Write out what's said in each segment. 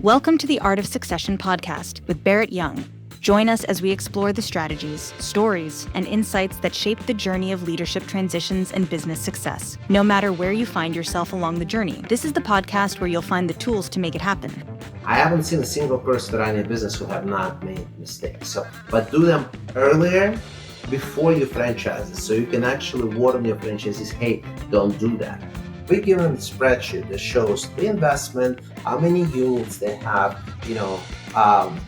Welcome to the Art of Succession podcast with Barrett Young. Join us as we explore the strategies, stories, and insights that shape the journey of leadership transitions and business success. No matter where you find yourself along the journey, this is the podcast where you'll find the tools to make it happen. I haven't seen a single person running a business who have not made mistakes. But do them earlier before you franchise it, so you can actually warn your franchisees, hey, don't do that. We give them a spreadsheet that shows the investment, how many units they have,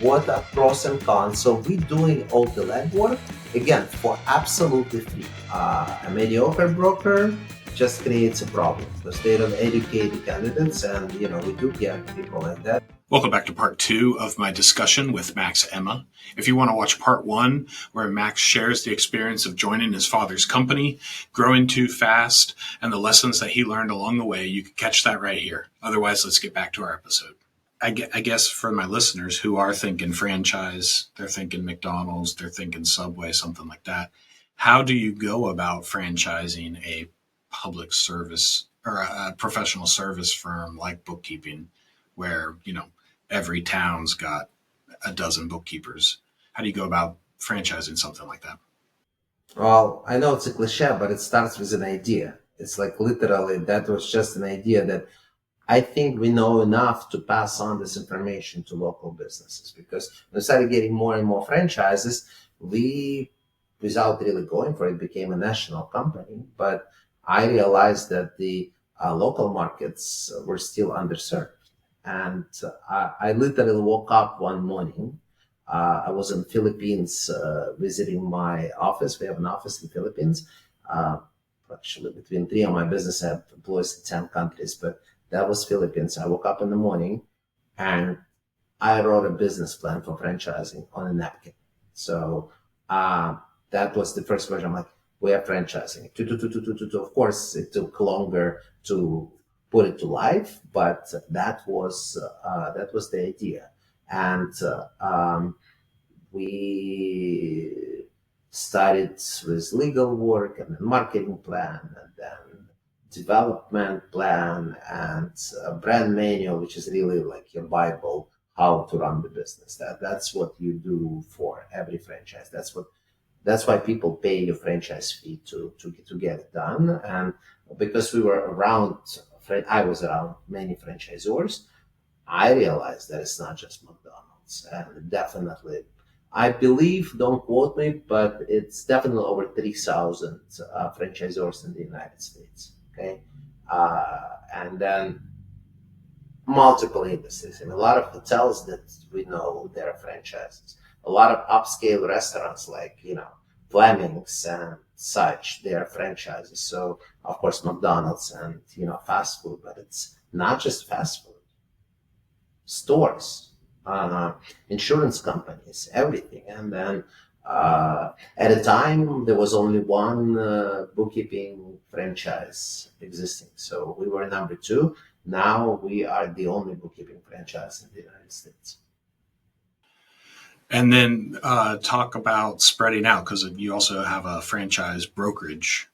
what are pros and cons. So we're doing all the legwork, again, for absolutely free. A mediocre broker just creates a problem because they don't educate the candidates, and we do get people like that. Welcome back to part 2 of my discussion with Max Emma. If you want to watch part 1, where Max shares the experience of joining his father's company, growing too fast, and the lessons that he learned along the way, you can catch that right here. Otherwise, let's get back to our episode. I guess for my listeners who are thinking franchise, they're thinking McDonald's, they're thinking Subway, something like that. How do you go about franchising a public service or a professional service firm like bookkeeping, where, every town's got a dozen bookkeepers? How do you go about franchising something like that? Well, I know it's a cliche, but it starts with an idea. It's like literally that was just an idea that I think we know enough to pass on this information to local businesses, because when we started getting more and more franchises, we, without really going for it, became a national company. But I realized that the local markets were still underserved. And I literally woke up one morning. I was in the Philippines visiting my office. We have an office in the Philippines. Actually, between 3 of my business, I have employees in 10 countries, but that was Philippines. I woke up in the morning and I wrote a business plan for franchising on a napkin. So that was the first version. I'm like, we are franchising. Of course, it took longer to put it to life, but that was the idea. And we started with legal work and then marketing plan and then development plan and a brand manual, which is really like your Bible, how to run the business. That's what you do for every franchise. That's why people pay your franchise fee to get it done. And because I was around many franchisors, I realized that it's not just McDonald's. And definitely, I believe, don't quote me, but it's definitely over 3,000 franchisors in the United States. Okay. And then multiple industries. And a lot of hotels that we know they're franchises. A lot of upscale restaurants like, Fleming's and such, they're franchises. So, of course, McDonald's and, fast food, but it's not just fast food. Stores, insurance companies, everything. And then at a time, there was only one bookkeeping franchise existing. So we were number 2. Now we are the only bookkeeping franchise in the United States. And then talk about spreading out, because you also have a franchise brokerage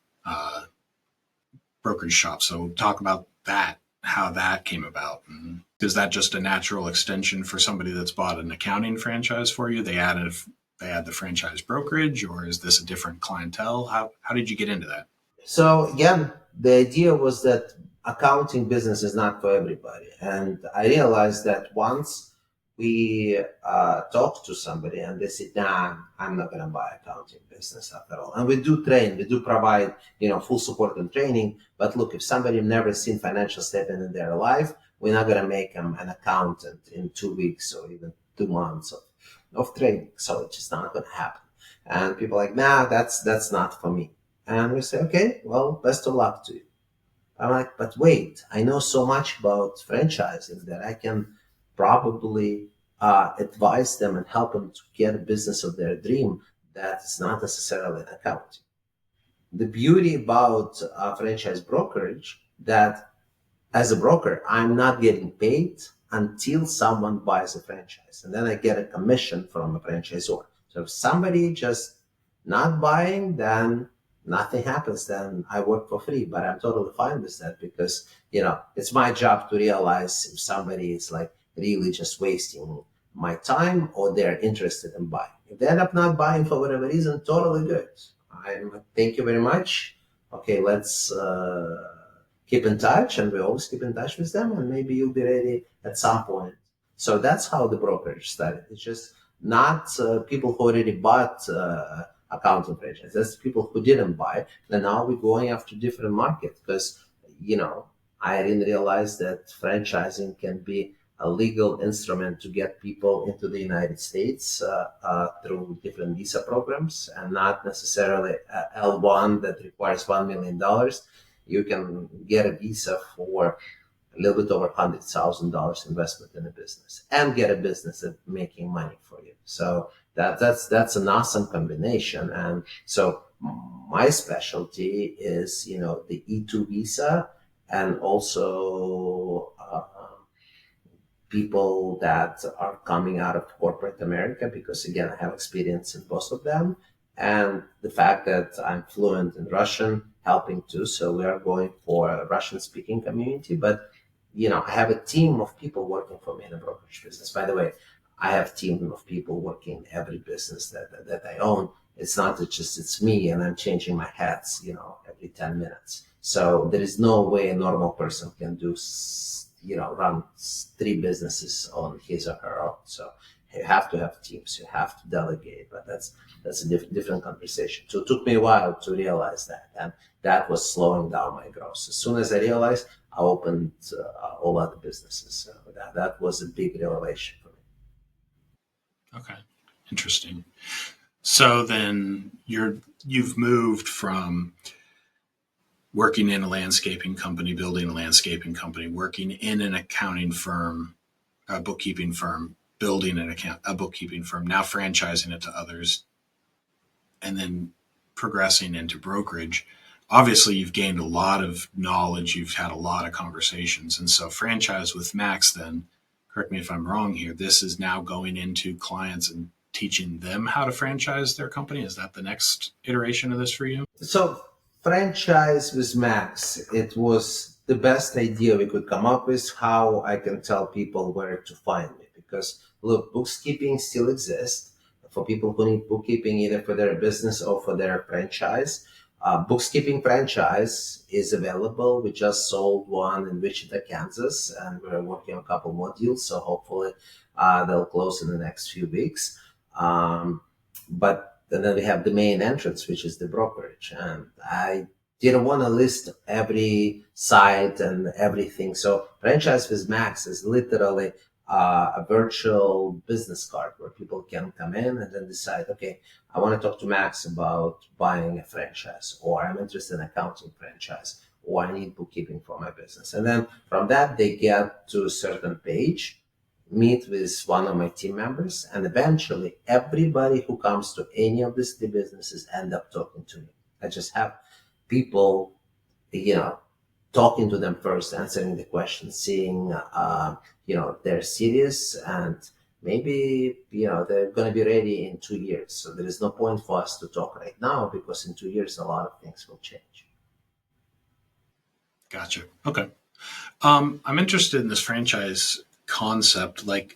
shop. So talk about that, how that came about. And is that just a natural extension for somebody that's bought an accounting franchise for you? They add the franchise brokerage, or is this a different clientele? How did you get into that? So again, the idea was that accounting business is not for everybody. And I realized that once we talk to somebody and they say, nah, I'm not going to buy accounting business after all. And we do train, we do provide, full support and training. But look, if somebody never seen financial statement in their life, we're not going to make them an accountant in 2 weeks or even 2 months of training. So it's just not going to happen. And people are like, nah, that's not for me. And we say, okay, well, best of luck to you. I'm like, but wait, I know so much about franchising that I can probably advise them and help them to get a business of their dream that is not necessarily an accounting. The beauty about franchise brokerage, that as a broker, I'm not getting paid until someone buys a franchise. And then I get a commission from a franchisor. So if somebody just not buying, then nothing happens. Then I work for free. But I'm totally fine with that because, it's my job to realize if somebody is like really just wasting my time, or they're interested in buying. If they end up not buying for whatever reason, totally good. Thank you very much. Okay, let's keep in touch, and we always keep in touch with them, and maybe you'll be ready at some point. So that's how the brokerage started. It's just not people who already bought accounting franchise. That's people who didn't buy. And now we're going after different markets because, I didn't realize that franchising can be a legal instrument to get people into the United States through different visa programs, and not necessarily L1 that requires $1 million. You can get a visa for a little bit over $100,000 investment in a business and get a business that's making money for you. So that's an awesome combination. And so my specialty is, the E2 visa, and also people that are coming out of corporate America, because again, I have experience in both of them. And the fact that I'm fluent in Russian helping too. So we are going for a Russian speaking community, but I have a team of people working for me in the brokerage business. By the way, I have a team of people working in every business that I own. It's not just it's me and I'm changing my hats, every 10 minutes. So there is no way a normal person can do, run 3 businesses on his or her own. So you have to have teams, you have to delegate, but that's a different conversation. So it took me a while to realize that, and that was slowing down my growth. As soon as I realized, I opened all other businesses. So that was a big revelation for me. Okay, interesting. So then you've moved from working in a landscaping company, building a landscaping company, working in an accounting firm, a bookkeeping firm, building a bookkeeping firm, now franchising it to others, and then progressing into brokerage. Obviously, you've gained a lot of knowledge. You've had a lot of conversations. And so franchise with Max, then, correct me if I'm wrong here, this is now going into clients and teaching them how to franchise their company. Is that the next iteration of this for you? So franchise with Max, it was the best idea we could come up with, how I can tell people where to find me. Because look, bookkeeping still exists for people who need bookkeeping either for their business or for their franchise. Bookkeeping franchise is available. We just sold one in Wichita, Kansas, and we're working on a couple more deals. So hopefully they'll close in the next few weeks. But then we have the main entrance, which is the brokerage. And I didn't want to list every site and everything. So franchise with Max is literally a virtual business card where people can come in and then decide, okay, I want to talk to Max about buying a franchise, or I'm interested in accounting franchise, or I need bookkeeping for my business. And then from that, they get to a certain page, meet with one of my team members, and eventually everybody who comes to any of these 3 businesses end up talking to me. I just have people, talking to them first, answering the questions, seeing, they're serious, and maybe, they're going to be ready in 2 years. So there is no point for us to talk right now, because in 2 years, a lot of things will change. Gotcha. Okay. I'm interested in this franchise concept. Like,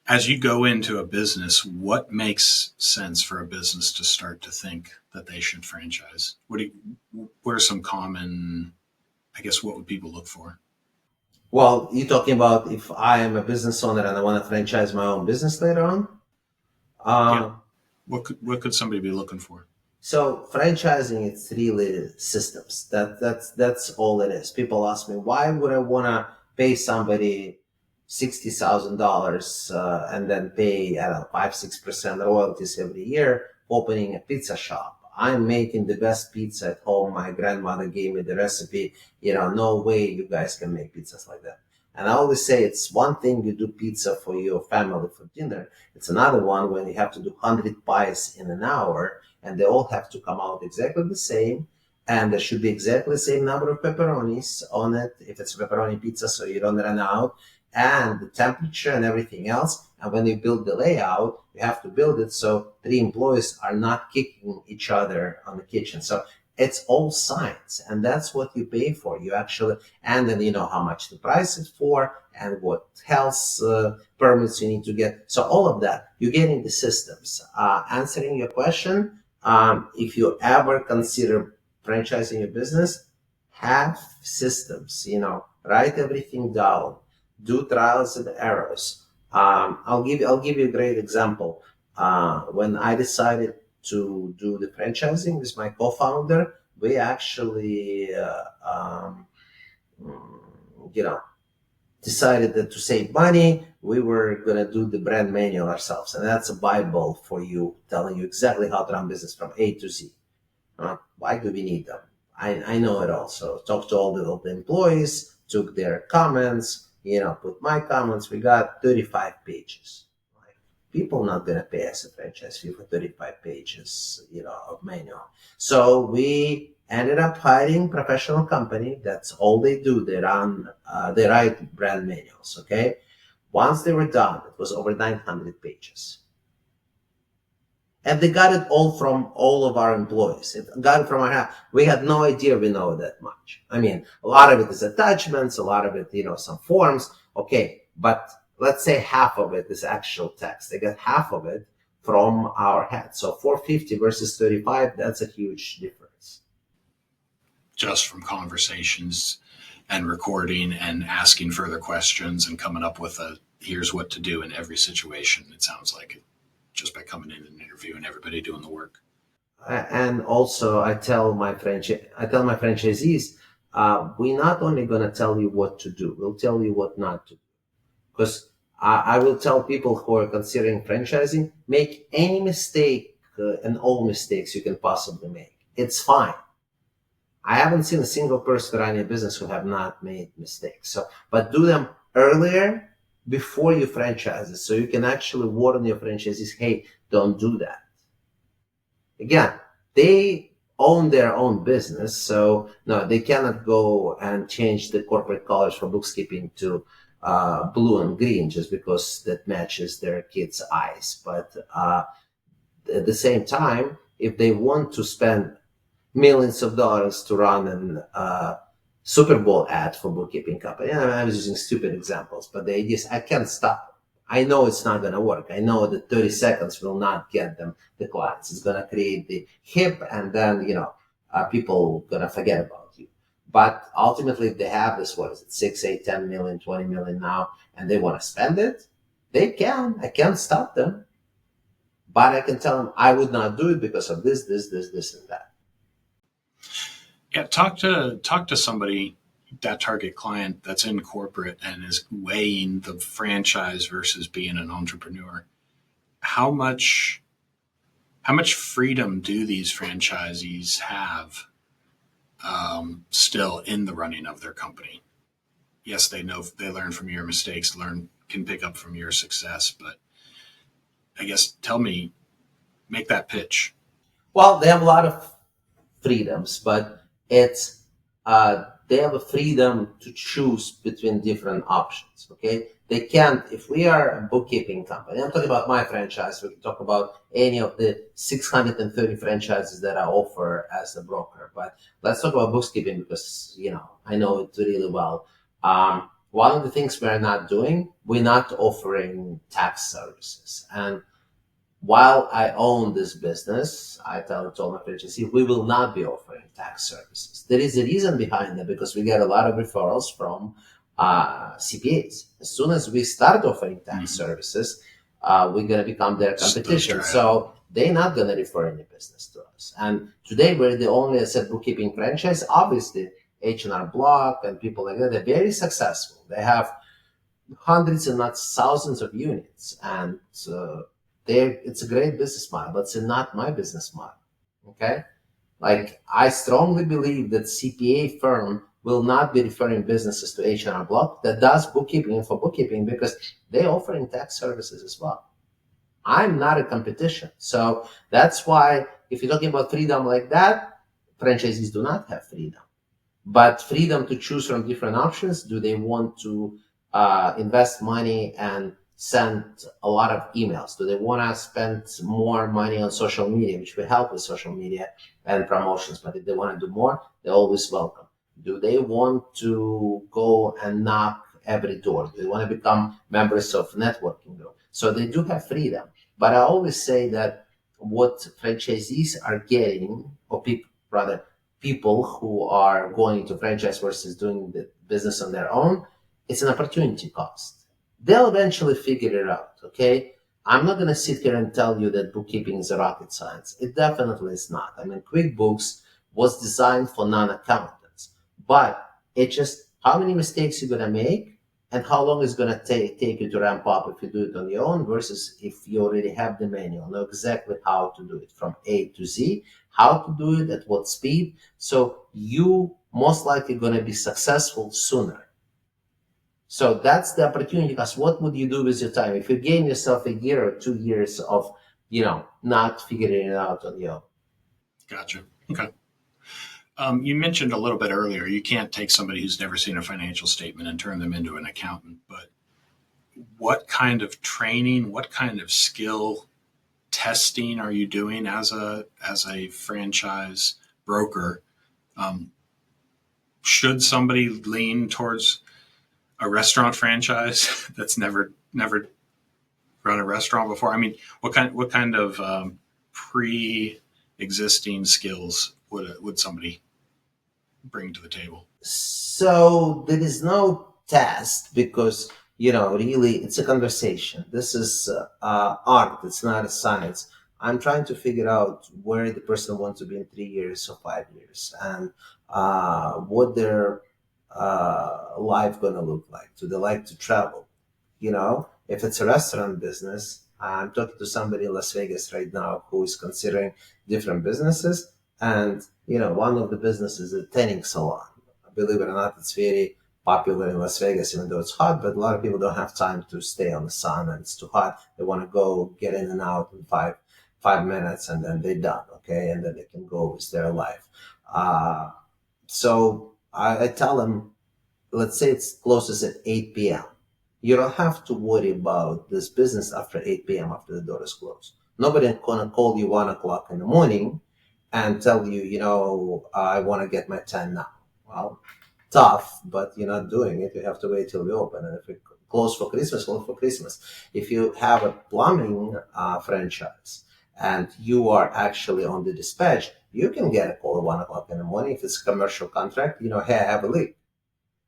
as you go into a business, what makes sense for a business to start to think that they should franchise? What are some common, what would people look for? Well, you're talking about if I am a business owner and I want to franchise my own business later on? Yeah. What could somebody be looking for? So franchising, it's really systems. That's all it is. People ask me, why would I want to pay somebody $60,000 and then pay, 5-6% royalties every year opening a pizza shop? I'm making the best pizza at home. My grandmother gave me the recipe. No way you guys can make pizzas like that. And I always say it's one thing you do pizza for your family for dinner. It's another one when you have to do 100 pies in an hour, and they all have to come out exactly the same. And there should be exactly the same number of pepperonis on it, if it's a pepperoni pizza, so you don't run out, and the temperature and everything else. And when you build the layout, you have to build it so 3 employees are not kicking each other on the kitchen. So It's all science, and that's what you pay for. You actually, and then you know how much the price is for, and what health permits you need to get. So all of that, you're getting the systems. Answering your question, if you ever consider franchising your business, have systems. You know, write everything down, do trials and errors. I'll give you a great example. When I decided to do the franchising with my co-founder, we actually, you know, decided that to save money, we were going to do the brand manual ourselves. And that's a Bible for you, telling you exactly how to run business from A to Z. Why do we need them? I know it all. So talk to all the employees, took their comments, you know, put my comments. We got 35 pages. People not going to pay us a franchise fee for 35 pages, you know, of manual. So we ended up hiring professional company. That's all they do. They write brand manuals. Okay. Once they were done, it was over 900 pages. And they got it all from all of our employees. It got it from our house. We had no idea we know that much. I mean, a lot of it is attachments, a lot of it, you know, some forms. Okay. But let's say half of it is actual text. They get half of it from our head. So 450 versus 35, that's a huge difference. Just from conversations and recording and asking further questions and coming up with here's what to do in every situation. It sounds like it, just by coming in and interviewing everybody doing the work. And also I tell my franchisees, we're not only going to tell you what to do, we'll tell you what not to do. Because I will tell people who are considering franchising, make any mistake and all mistakes you can possibly make. It's fine. I haven't seen a single person running a business who have not made mistakes. So, but do them earlier before you franchise it, so you can actually warn your franchisees, hey, don't do that. Again, they own their own business, so no, they cannot go and change the corporate colors for bookkeeping to blue and green just because that matches their kids' eyes. But at the same time, if they want to spend millions of dollars to run an Super Bowl ad for bookkeeping company, and I was using stupid examples, but the idea is I can't stop. I know it's not going to work. I know that 30 seconds will not get them the clients. It's going to create the hype, and then, you know, people going to forget about you. But ultimately, if they have this, what is it, 6, 8, 10 million, 20 million now, and they want to spend it, they can. I can't stop them. But I can tell them I would not do it because of this, and that. Yeah, talk to somebody, that target client that's in corporate and is weighing the franchise versus being an entrepreneur. How much freedom do these franchisees have still in the running of their company? Yes, they learn from your mistakes, can pick up from your success, but I guess make that pitch. Well, they have a lot of freedoms, but it's they have a freedom to choose between different options. Okay, they can't. If we are a bookkeeping company, I'm talking about my franchise. We can talk about any of the 630 franchises that I offer as a broker. But let's talk about bookkeeping because I know it really well. One of the things we're not doing, we're not offering tax services. And while I own this business, I tell my franchisees, we will not be offering tax services. There is a reason behind that because we get a lot of referrals from CPAs. As soon as we start offering tax services, we're going to become their competition. So they're not going to refer any business to us. And today we're the only bookkeeping franchise. Obviously, H&R Block and people like that, they're very successful. They have hundreds and not thousands of units. And it's a great business model, but it's not my business model. Okay? Like, I strongly believe that CPA firm will not be referring businesses to H&R Block that does bookkeeping for bookkeeping because they're offering tax services as well. I'm not a competition. So that's why if you're talking about freedom like that, franchisees do not have freedom. But freedom to choose from different options. Do they want to invest money and send a lot of emails? Do they want to spend more money on social media, which will help with social media and promotions? But if they want to do more, they're always welcome. Do they want to go and knock every door? Do they want to become members of networking group? So they do have freedom. But I always say that what franchisees are getting, or people who are going to franchise versus doing the business on their own, it's an opportunity cost. They'll eventually figure it out, okay? I'm not going to sit here and tell you that bookkeeping is a rocket science. It definitely is not. I mean, QuickBooks was designed for non-accountants, but it's just how many mistakes you're going to make and how long it's going to take you to ramp up if you do it on your own versus if you already have the manual, know exactly how to do it from A to Z, how to do it, at what speed. So you most likely going to be successful sooner. So that's the opportunity, because what would you do with your time if you gain yourself a year or 2 years of, not figuring it out on your own? Gotcha. Okay. You mentioned a little bit earlier, you can't take somebody who's never seen a financial statement and turn them into an accountant, but what kind of training, what kind of skill testing are you doing as a franchise broker? Should somebody lean towards a restaurant franchise that's never run a restaurant before? I mean, what kind of pre-existing skills would somebody bring to the table? So there is no test because, really it's a conversation. This is art. It's not a science. I'm trying to figure out where the person wants to be in 3 years or 5 years and what their life going to look like. Do they like to travel? If it's a restaurant business, I'm talking to somebody in Las Vegas right now who is considering different businesses. And, one of the businesses is a tanning salon. Believe it or not, it's very popular in Las Vegas, even though it's hot, but a lot of people don't have time to stay on the sun and it's too hot. They want to go get in and out in five minutes and then they're done. Okay. And then they can go with their life. So I tell them, let's say it's closes at 8 p.m. You don't have to worry about this business after 8 p.m. after the door is closed. Nobody's going to call you 1 o'clock in the morning and tell you, I want to get my 10 now. Well, tough, but you're not doing it. You have to wait till we open. And if we close for Christmas, close for Christmas. If you have a plumbing franchise and you are actually on the dispatch, you can get a call at 1 o'clock in the morning. If it's a commercial contract, hey, I have a leak.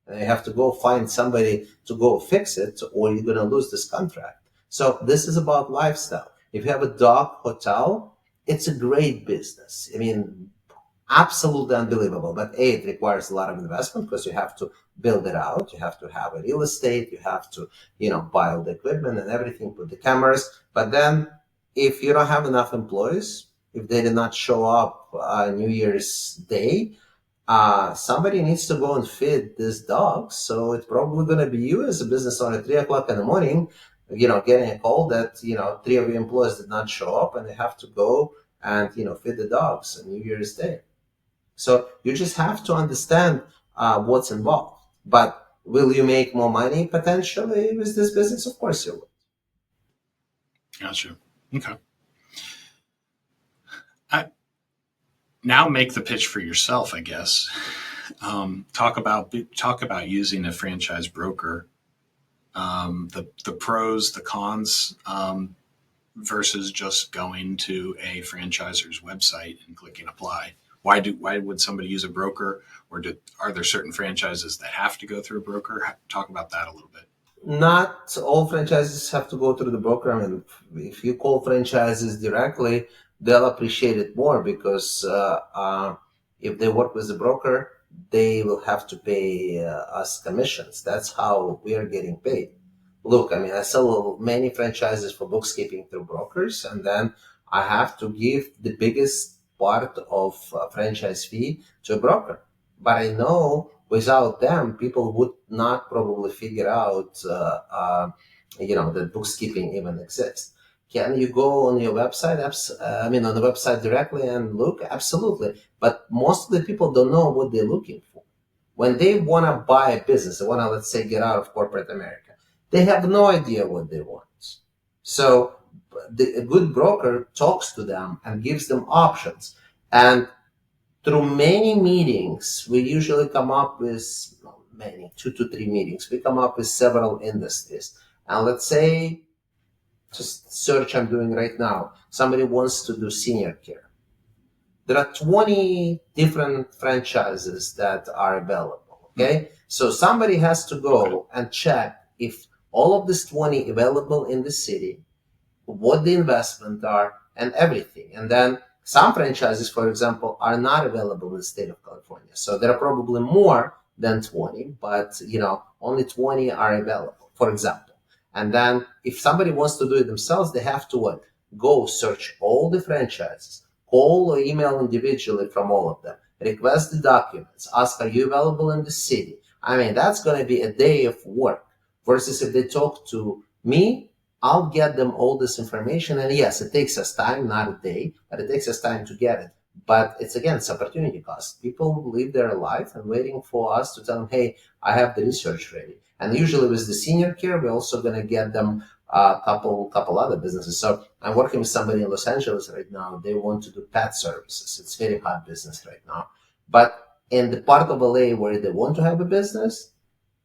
And you have to go find somebody to go fix it, or you're going to lose this contract. So this is about lifestyle. If you have a dog hotel, it's a great business. I mean, absolutely unbelievable. But it requires a lot of investment because you have to build it out. You have to have a real estate. You have to, buy all the equipment and everything, put the cameras. But then if you don't have enough employees, if they did not show up New Year's Day, somebody needs to go and feed this dog. So it's probably going to be you as a business owner at 3 o'clock in the morning, getting a call that, 3 of your employees did not show up and they have to go and, feed the dogs on New Year's Day. So you just have to understand what's involved. But will you make more money potentially with this business? Of course you will. Gotcha. Okay. Now make the pitch for yourself, I guess. Talk about using a franchise broker, the pros, the cons, versus just going to a franchisor's website and clicking apply. Why would somebody use a broker, or are there certain franchises that have to go through a broker? Talk about that a little bit. Not all franchises have to go through the broker. I mean, if you call franchises directly, they'll appreciate it more because if they work with the broker, they will have to pay us commissions. That's how we are getting paid. Look, I mean, I sell many franchises for bookkeeping through brokers, and then I have to give the biggest part of franchise fee to a broker. But I know without them, people would not probably figure out, that bookkeeping even exists. Can you go on your website? On the website directly and look? Absolutely. But most of the people don't know what they're looking for. When they want to buy a business, they want to, let's say, get out of corporate America, They have no idea what they want. So a good broker talks to them and gives them options. And through many meetings, we usually come up with many, 2 to 3 meetings. We come up with several industries. And let's say, just search I'm doing right now, somebody wants to do senior care. There are 20 different franchises that are available. Okay. So somebody has to go and check if all of these 20 available in the city, what the investment are, and everything. And then some franchises, for example, are not available in the state of California. So there are probably more than 20, but only 20 are available, for example. And then if somebody wants to do it themselves, they have to what? Go search all the franchises, call or email individually from all of them, request the documents, ask, are you available in the city? I mean, that's going to be a day of work. Versus if they talk to me, I'll get them all this information. And yes, it takes us time, not a day, but it takes us time to get it. But it's opportunity cost. People live their life and waiting for us to tell them, hey, I have the research ready. And usually with the senior care, we're also going to get them a couple other businesses. So I'm working with somebody in Los Angeles right now. They want to do pet services. It's very hot business right now. But in the part of LA where they want to have a business,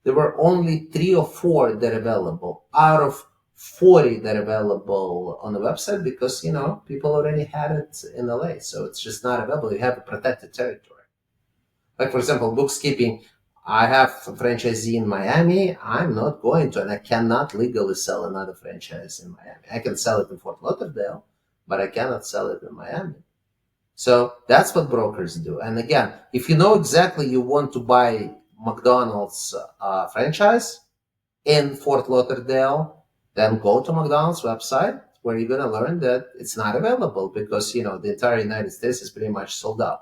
there were only 3 or 4 that are available out of 40 that are available on the website because, people already had it in LA. So it's just not available. You have a protected territory. Like, for example, bookkeeping. I have a franchisee in Miami. I'm not going to, and I cannot legally sell another franchise in Miami. I can sell it in Fort Lauderdale, but I cannot sell it in Miami. So that's what brokers do. And again, if you know exactly you want to buy McDonald's franchise in Fort Lauderdale, then go to McDonald's website where you're going to learn that it's not available because, the entire United States is pretty much sold out.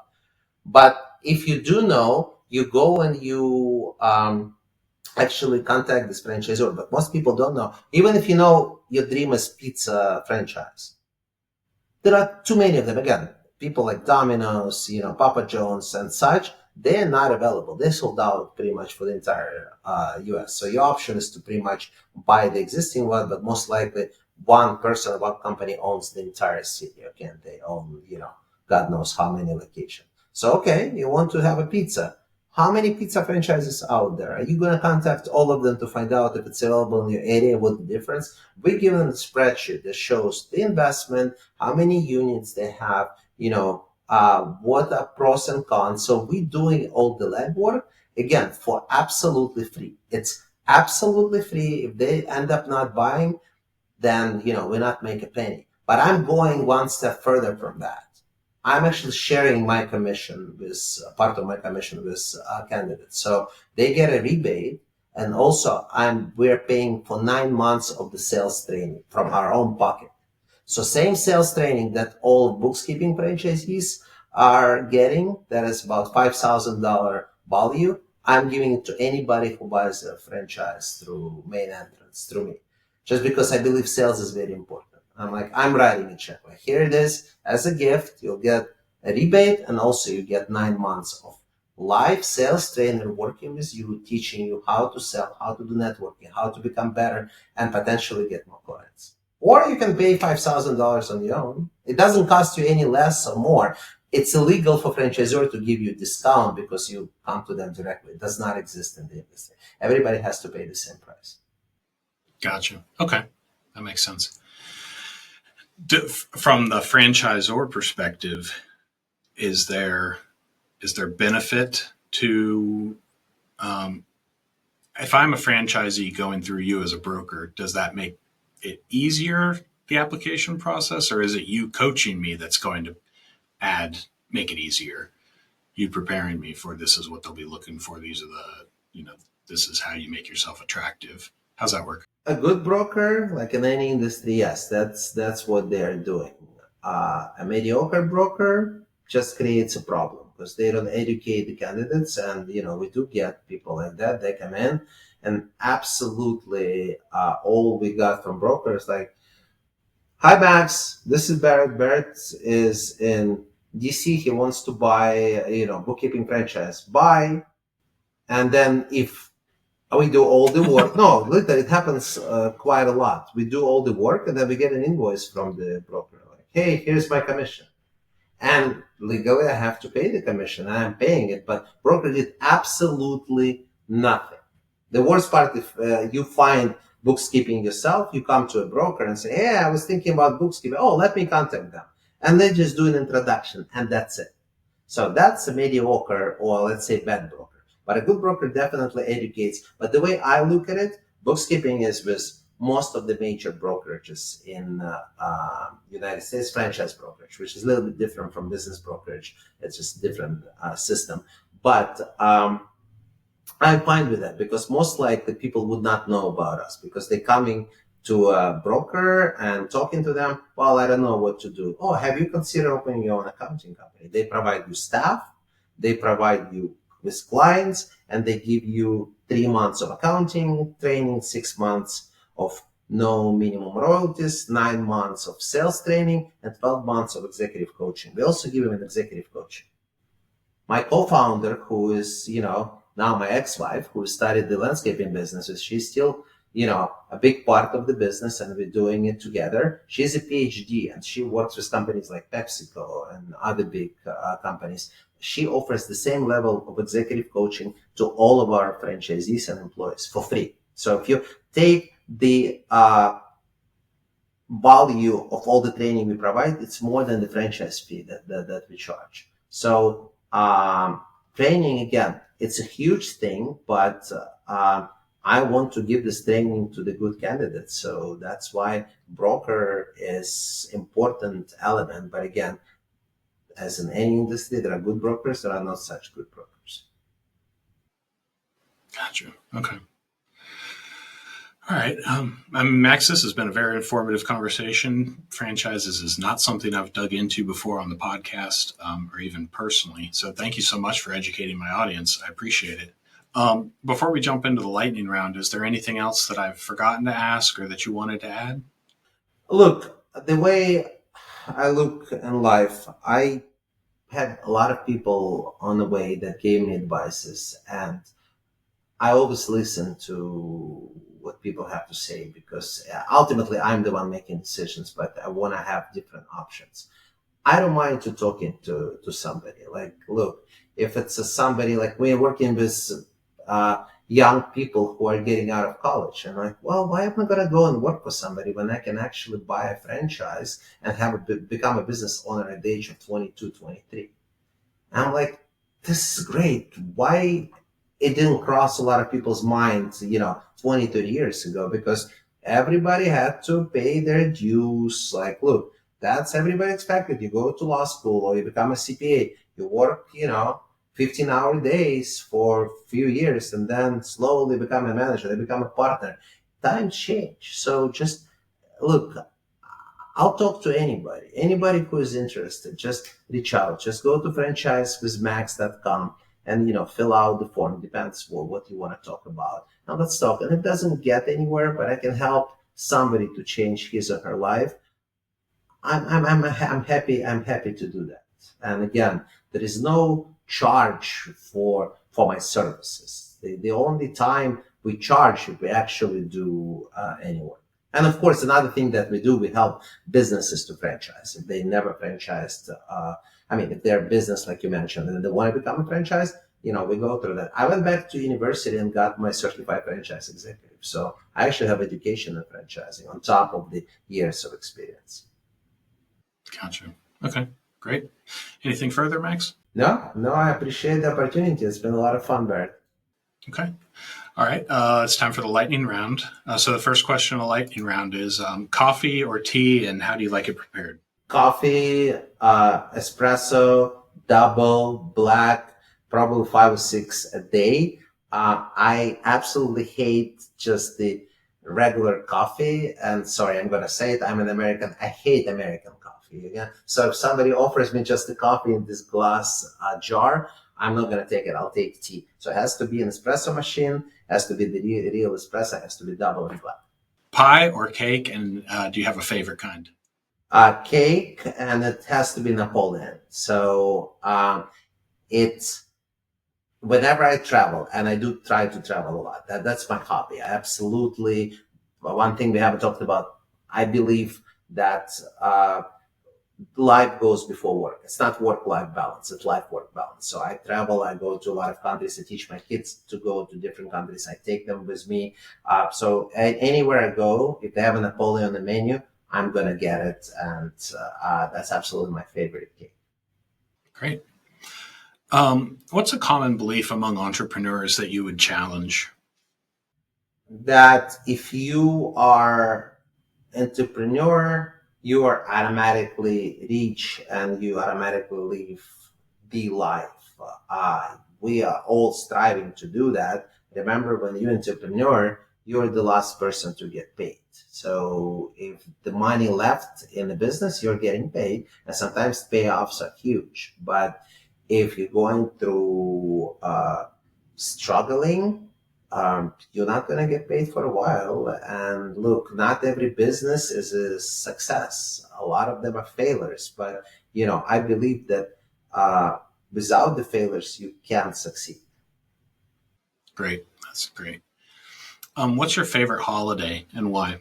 But if you do know, you go and you actually contact this franchisor. But most people don't know. Even if you know your dream is pizza franchise, there are too many of them. Again, people like Domino's, Papa John's and such, they're not available. They're sold out pretty much for the entire US. So your option is to pretty much buy the existing one, but most likely one person or one company owns the entire city. Okay, they own, God knows how many locations. So, okay, you want to have a pizza. How many pizza franchises out there? Are you going to contact all of them to find out if it's available in your area? What the difference? We give them a spreadsheet that shows the investment, how many units they have, what are pros and cons. So we're doing all the legwork, again, for absolutely free. It's absolutely free. If they end up not buying, then, we're not making a penny. But I'm going one step further from that. I'm actually sharing my commission with part of my commission with candidates. So they get a rebate. And also we're paying for 9 months of the sales training from our own pocket. So same sales training that all bookkeeping franchisees are getting, that is about $5,000 value. I'm giving it to anybody who buys a franchise through main entrance, through me, just because I believe sales is very important. I'm writing a check. Like, here it is as a gift. You'll get a rebate, and also you get 9 months of live sales trainer working with you, teaching you how to sell, how to do networking, how to become better, and potentially get more clients. Or you can pay $5,000 on your own. It doesn't cost you any less or more. It's illegal for franchisor to give you a discount because you come to them directly. It does not exist in the industry. Everybody has to pay the same price. Gotcha. Okay. That makes sense. From the franchisor perspective, is there benefit to, if I'm a franchisee going through you as a broker, does that make it easier, the application process, or is it you coaching me that's going to make it easier? You preparing me for, this is what they'll be looking for. These are this is how you make yourself attractive. How's that work? A good broker, like in any industry, yes, that's what they're doing. A mediocre broker just creates a problem because they don't educate the candidates. And, we do get people like that. They come in and absolutely all we got from brokers like, hi, Max, this is Barrett. Barrett is in DC. He wants to buy, bookkeeping franchise. Buy. And then if We do all the work. No, literally, it happens quite a lot. We do all the work, and then we get an invoice from the broker. Like, hey, here's my commission. And legally, I have to pay the commission, and I'm paying it. But broker did absolutely nothing. The worst part, if you find bookkeeping yourself, you come to a broker and say, hey, I was thinking about bookkeeping. Oh, let me contact them. And they just do an introduction, and that's it. So that's a mediocre, or let's say bad broker. But a good broker definitely educates. But the way I look at it, bookkeeping is with most of the major brokerages in United States, franchise brokerage, which is a little bit different from business brokerage. It's just a different system. But I'm fine with that, because most likely people would not know about us because they're coming to a broker and talking to them. Well, I don't know what to do. Oh, have you considered opening your own accounting company? They provide you staff, they provide you with clients, and they give you 3 months of accounting training, 6 months of no minimum royalties, 9 months of sales training, and 12 months of executive coaching. We also give them an executive coaching. My co-founder, who is, now my ex-wife, who started the landscaping businesses, she's still, a big part of the business, and we're doing it together. She's a PhD, and she works with companies like PepsiCo and other big companies. She offers the same level of executive coaching to all of our franchisees and employees for free. So if you take the value of all the training we provide, it's more than the franchise fee that we charge. So training, again, it's a huge thing, but I want to give this training to the good candidates. So that's why broker is important element. But again, as in any industry, there are good brokers, there are not such good brokers. Gotcha. Okay. All right. Max, this has been a very informative conversation. Franchises is not something I've dug into before on the podcast or even personally. So thank you so much for educating my audience. I appreciate it. Before we jump into the lightning round, is there anything else that I've forgotten to ask or that you wanted to add? Look, the way I look in life, I had a lot of people on the way that gave me advices, and I always listen to what people have to say, because ultimately I'm the one making decisions, but I want to have different options. I don't mind to talking to somebody. Like, look, if it's somebody like we're working with young people who are getting out of college, and like, well, why am I going to go and work for somebody when I can actually buy a franchise and become a business owner at the age of 22, 23? And I'm like, this is great. Why it didn't cross a lot of people's minds, 20, 30 years ago, because everybody had to pay their dues. Like, look, that's everybody expected. You go to law school or you become a CPA, you work, 15-hour days for a few years, and then slowly become a manager, they become a partner. Times change. So just look, I'll talk to anybody who is interested. Just reach out, just go to franchisewithmax.com and fill out the form. Depends what you want to talk about. Now let's talk. And it doesn't get anywhere, but I can help somebody to change his or her life. I'm happy. I'm happy to do that. And again, there is no charge for my services. The only time we charge if we actually do any work. And of course, another thing that we do, we help businesses to franchise. If they never franchised, if they're a business, like you mentioned, and they want to become a franchise, we go through that. I went back to university and got my certified franchise executive. So I actually have education in franchising on top of the years of experience. Gotcha. Okay, great. Anything further, Max? No, I appreciate the opportunity. It's been a lot of fun, Barrett. Okay. All right. It's time for the lightning round. So the first question of the lightning round is coffee or tea, and how do you like it prepared? Coffee, espresso, double, black, probably 5 or 6 a day. I absolutely hate just the regular coffee. And sorry, I'm going to say it. I'm an American. I hate American coffee. Yeah? So if somebody offers me just the coffee in this glass jar, I'm not going to take it. I'll take tea. So it has to be an espresso machine, has to be the real espresso, has to be double and black. Pie or cake, and do you have a favorite kind? Cake, and it has to be Napoleon. So it's whenever I travel, and I do try to travel a lot, that's my hobby. I absolutely, one thing we haven't talked about, I believe that life goes before work. It's not work-life balance, it's life-work balance. So I travel, I go to a lot of countries, I teach my kids to go to different countries, I take them with me. So anywhere I go, if they have a Napoleon on the menu, I'm going to get it. And that's absolutely my favorite cake. Great. What's a common belief among entrepreneurs that you would challenge? That if you are entrepreneur, you are automatically rich and you automatically live the life. We are all striving to do that. Remember, when you're entrepreneur, you're the last person to get paid. So if the money left in the business, you're getting paid, and sometimes payoffs are huge. But if you're going through struggling, you're not going to get paid for a while. And look, not every business is a success. A lot of them are failures. But, I believe that without the failures, you can't succeed. Great. That's great. What's your favorite holiday and why?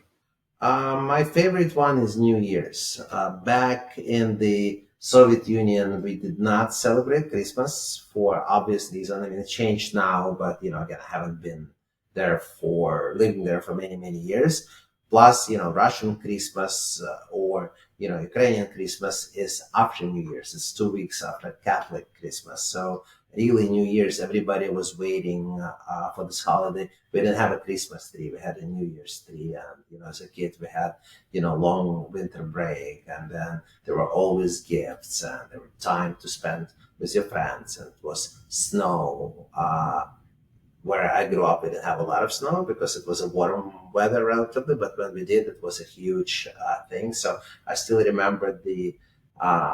My favorite one is New Year's. Back in the Soviet Union, we did not celebrate Christmas for obvious reasons. I mean, it changed now, but again, I haven't been living there for many, many years. Plus, Russian Christmas or Ukrainian Christmas is after New Year's. It's 2 weeks after Catholic Christmas. So really, New Year's, everybody was waiting for this holiday. We didn't have a Christmas tree. We had a New Year's tree. And, as a kid, we had, long winter break. And then there were always gifts and there were time to spend with your friends. And it was snow. Where I grew up, we didn't have a lot of snow because it was a warm weather relatively. But when we did, it was a huge thing. So I still remember the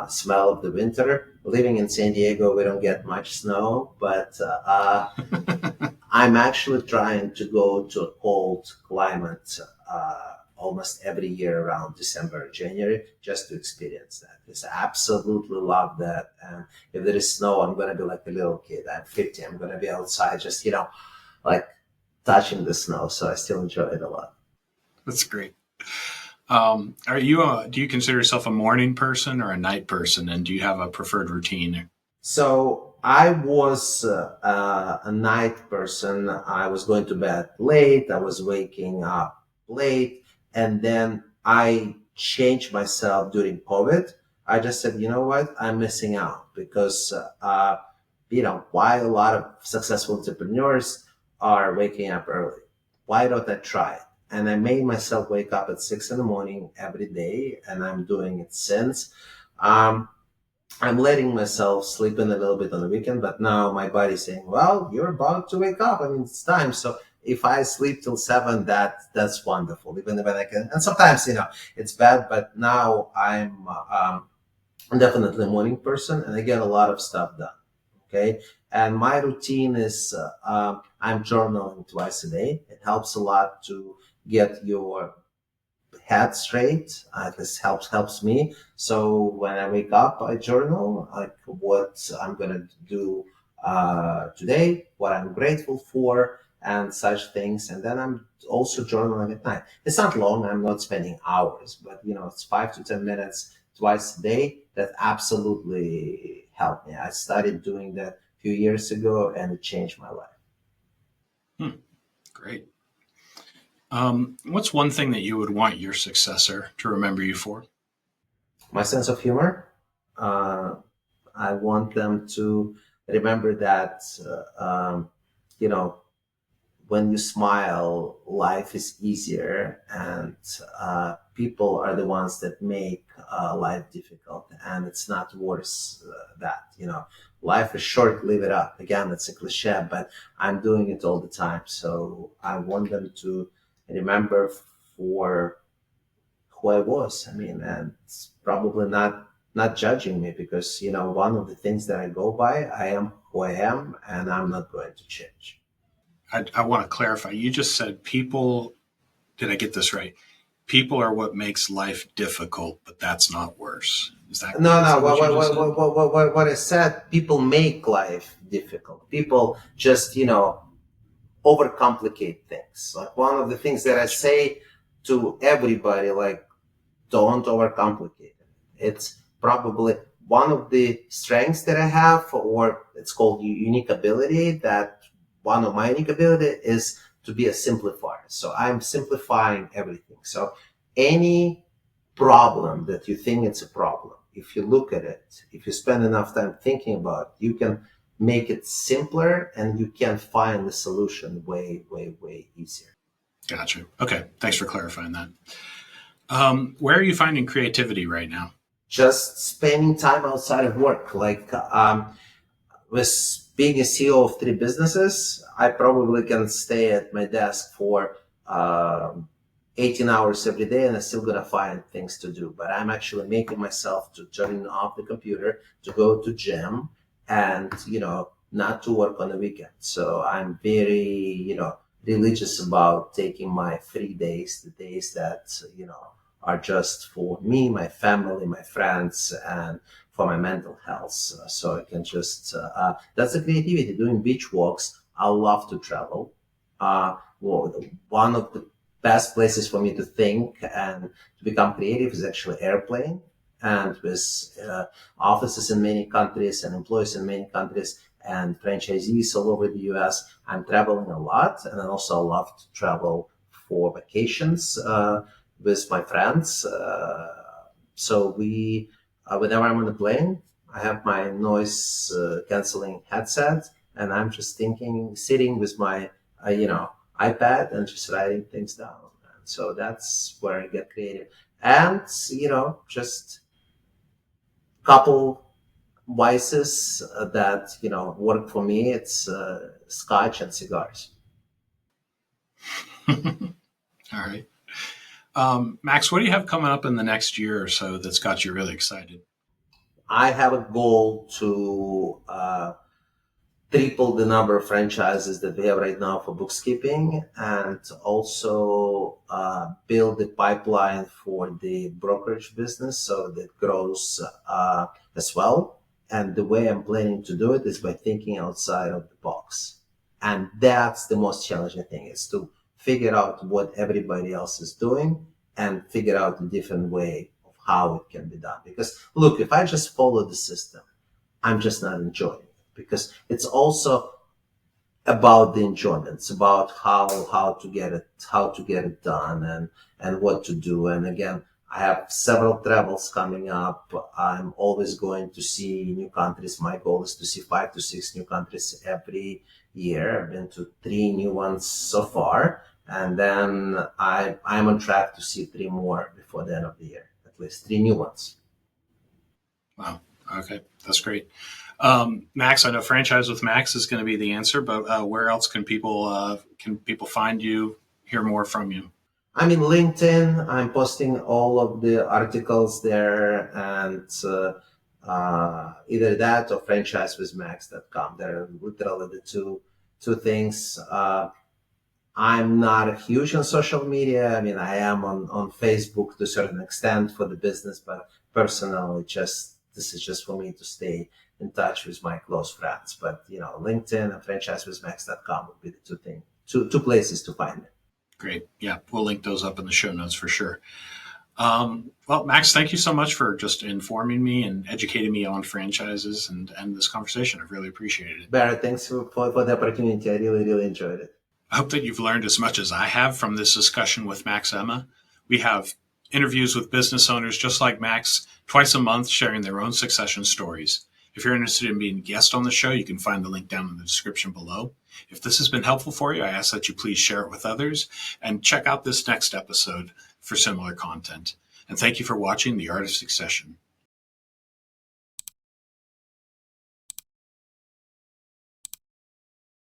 smell of the winter. Living in San Diego, we don't get much snow, but I'm actually trying to go to a cold climate almost every year around December or January just to experience that. Because I absolutely love that. And if there is snow, I'm going to be like a little kid. I'm 50. I'm going to be outside just, like touching the snow. So I still enjoy it a lot. That's great. Do you consider yourself a morning person or a night person? And do you have a preferred routine? So I was a night person. I was going to bed late. I was waking up late. And then I changed myself during COVID. I just said, you know what? I'm missing out because, why a lot of successful entrepreneurs are waking up early. Why don't I try it? And I made myself wake up at 6 a.m. every day, and I'm doing it since. I'm letting myself sleep in a little bit on the weekend, but now my body's saying, well, you're about to wake up. I mean, it's time. So if I sleep till 7, that's wonderful. Even if I can, and sometimes, it's bad, but now I'm definitely a morning person and I get a lot of stuff done. Okay. And my routine is, I'm journaling twice a day. It helps a lot to get your head straight. This helps me. So when I wake up, I journal like what I'm gonna do today, what I'm grateful for, and such things. And then I'm also journaling at night. It's not long. I'm not spending hours, but it's 5 to 10 minutes twice a day. That absolutely helped me. I started doing that a few years ago, and it changed my life. Great. What's one thing that you would want your successor to remember you for? My sense of humor. I want them to remember that, when you smile, life is easier, and people are the ones that make life difficult, and it's not worse that, life is short, live it up. Again, it's a cliche, but I'm doing it all the time. So I want them to remember for who I was. I mean, and it's probably not judging me because, one of the things that I go by, I am who I am, and I'm not going to change. I want to clarify. You just said people, did I get this right? people are what makes life difficult, but that's not worse. Is that No, is no. that what you just said? What I said, people make life difficult. People just, overcomplicate things. Like one of the things that I say to everybody, like, don't overcomplicate it. It's probably one of the strengths that I have, or it's called unique ability. That one of my unique ability is to be a simplifier. So I'm simplifying everything. So any problem that you think it's a problem, if you look at it, if you spend enough time thinking about it, you can make it simpler and you can find the solution way, way, way easier. Gotcha. Okay. Thanks for clarifying that. Where are you finding creativity right now? Just spending time outside of work. Like, with being a CEO of 3 businesses, I probably can stay at my desk for 18 hours every day and I'm still going to find things to do. But I'm actually making myself to turn off the computer, to go to gym and, not to work on the weekend. So I'm very, religious about taking my free days, the days that, are just for me, my family, my friends, and for my mental health. So I can just, that's the creativity, doing beach walks. I love to travel. One of the best places for me to think and to become creative is actually airplane. And with offices in many countries and employees in many countries and franchisees all over the US, I'm traveling a lot. And I also love to travel for vacations with my friends. So whenever I'm on the plane, I have my noise canceling headset and I'm just sitting with my, iPad and just writing things down. So that's where I get creative. And, just couple vices that, work for me. It's scotch and cigars. All right. Max, what do you have coming up in the next year or so that's got you really excited? I have a goal to triple the number of franchises that we have right now for bookkeeping, and also build the pipeline for the brokerage business so that grows as well. And the way I'm planning to do it is by thinking outside of the box. And that's the most challenging thing, is to figure out what everybody else is doing and figure out a different way of how it can be done. Because look, if I just follow the system, I'm just not enjoying it, because it's also about the enjoyment. It's about how to get it done and what to do. And again, I have several travels coming up. I'm always going to see new countries. My goal is to see 5 to 6 new countries every year. I've been to 3 new ones so far. And then I'm on track to see 3 more before the end of the year, at least 3 new ones. Wow. Okay. That's great. Max, I know Franchise with Max is going to be the answer, but where else can people find you, hear more from you? I'm in LinkedIn. I'm posting all of the articles there, and either that or franchisewithmax.com. They're literally the two things. I'm not huge on social media. I mean, I am on Facebook to a certain extent for the business, but personally, this is just for me to stay in touch with my close friends. But, LinkedIn and franchisewithmax.com would be the two places to find it. Great. Yeah, we'll link those up in the show notes for sure. Well, Max, thank you so much for just informing me and educating me on franchises and this conversation. I've really appreciated it. Barrett, thanks for the opportunity. I really, really enjoyed it. I hope that you've learned as much as I have from this discussion with Max Emma. We have interviews with business owners just like Max twice a month, sharing their own succession stories. If you're interested in being a guest on the show, you can find the link down in the description below. If this has been helpful for you, I ask that you please share it with others and check out this next episode for similar content. And thank you for watching The Art of Succession.